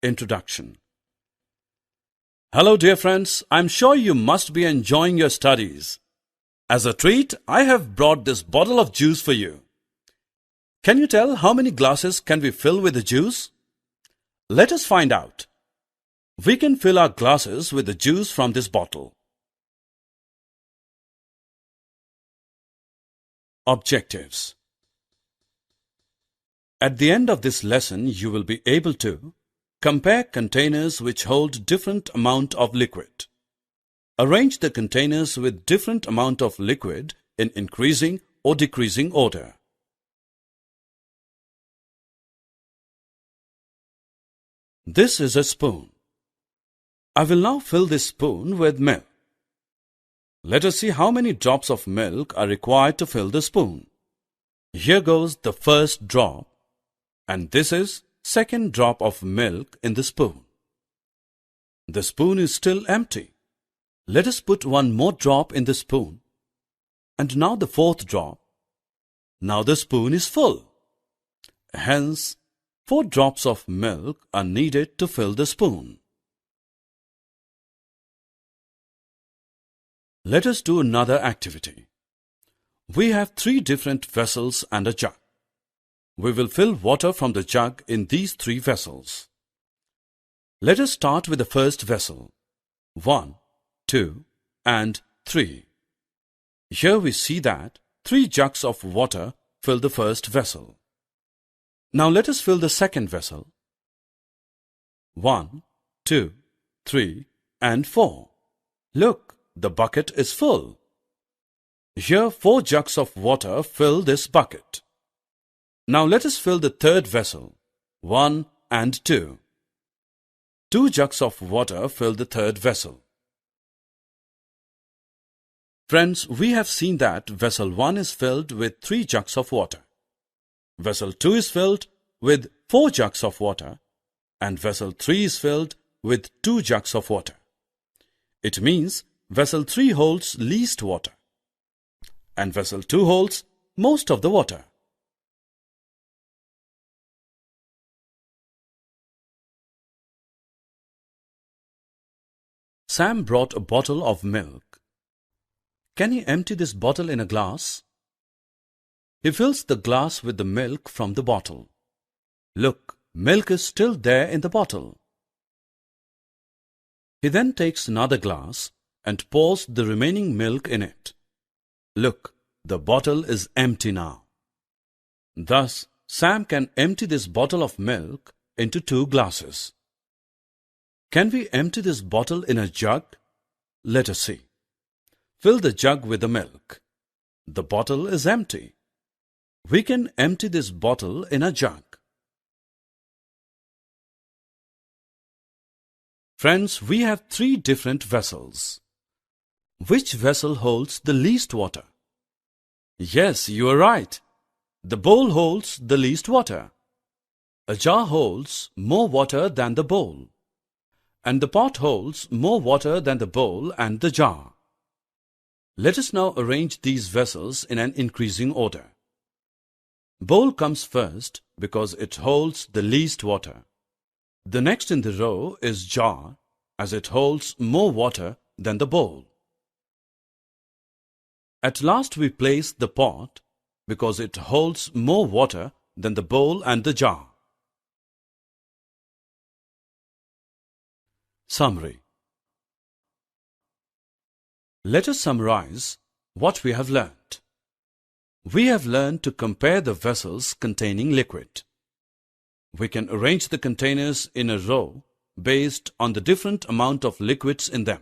Introduction. Hello dear friends, I'm sure you must be enjoying your studies. As a treat, I have brought this bottle of juice for you. Can you tell how many glasses can we fill with the juice? Let us find out. We can fill our glasses with the juice from this bottle. Objectives. At the end of this lesson, you will be able to compare containers which hold different amount of liquid. Arrange the containers with different amount of liquid in increasing or decreasing order. This is a spoon. I will now fill this spoon with milk. Let us see how many drops of milk are required to fill the spoon. Here goes the first drop, and this is second drop of milk in the spoon. The spoon is still empty. Let us put one more drop in the spoon. And now the fourth drop. Now the spoon is full. Hence, 4 drops of milk are needed to fill the spoon. Let us do another activity. We have 3 different vessels and a jug. We will fill water from the jug in these 3 vessels. Let us start with the first vessel. 1, 2, and 3. Here we see that 3 jugs of water fill the first vessel. Now let us fill the second vessel. 1, 2, 3, and 4. Look, the bucket is full. Here 4 jugs of water fill this bucket. Now let us fill the third vessel, 1 and 2. 2 jugs of water fill the third vessel. Friends, we have seen that vessel 1 is filled with 3 jugs of water. Vessel 2 is filled with 4 jugs of water, and vessel 3 is filled with 2 jugs of water. It means vessel 3 holds least water, and vessel 2 holds most of the water. Sam brought a bottle of milk. Can he empty this bottle in a glass? He fills the glass with the milk from the bottle. Look, milk is still there in the bottle. He then takes another glass and pours the remaining milk in it. Look, the bottle is empty now. Thus, Sam can empty this bottle of milk into 2 glasses. Can we empty this bottle in a jug? Let us see. Fill the jug with the milk. The bottle is empty. We can empty this bottle in a jug. Friends, we have 3 different vessels. Which vessel holds the least water? Yes, you are right. The bowl holds the least water. A jar holds more water than the bowl. And the pot holds more water than the bowl and the jar. Let us now arrange these vessels in an increasing order. Bowl comes first because it holds the least water. The next in the row is jar, as it holds more water than the bowl. At last we place the pot because it holds more water than the bowl and the jar. Summary. Let us summarize what we have learnt. We have learned to compare the vessels containing liquid. We can arrange the containers in a row based on the different amount of liquids in them.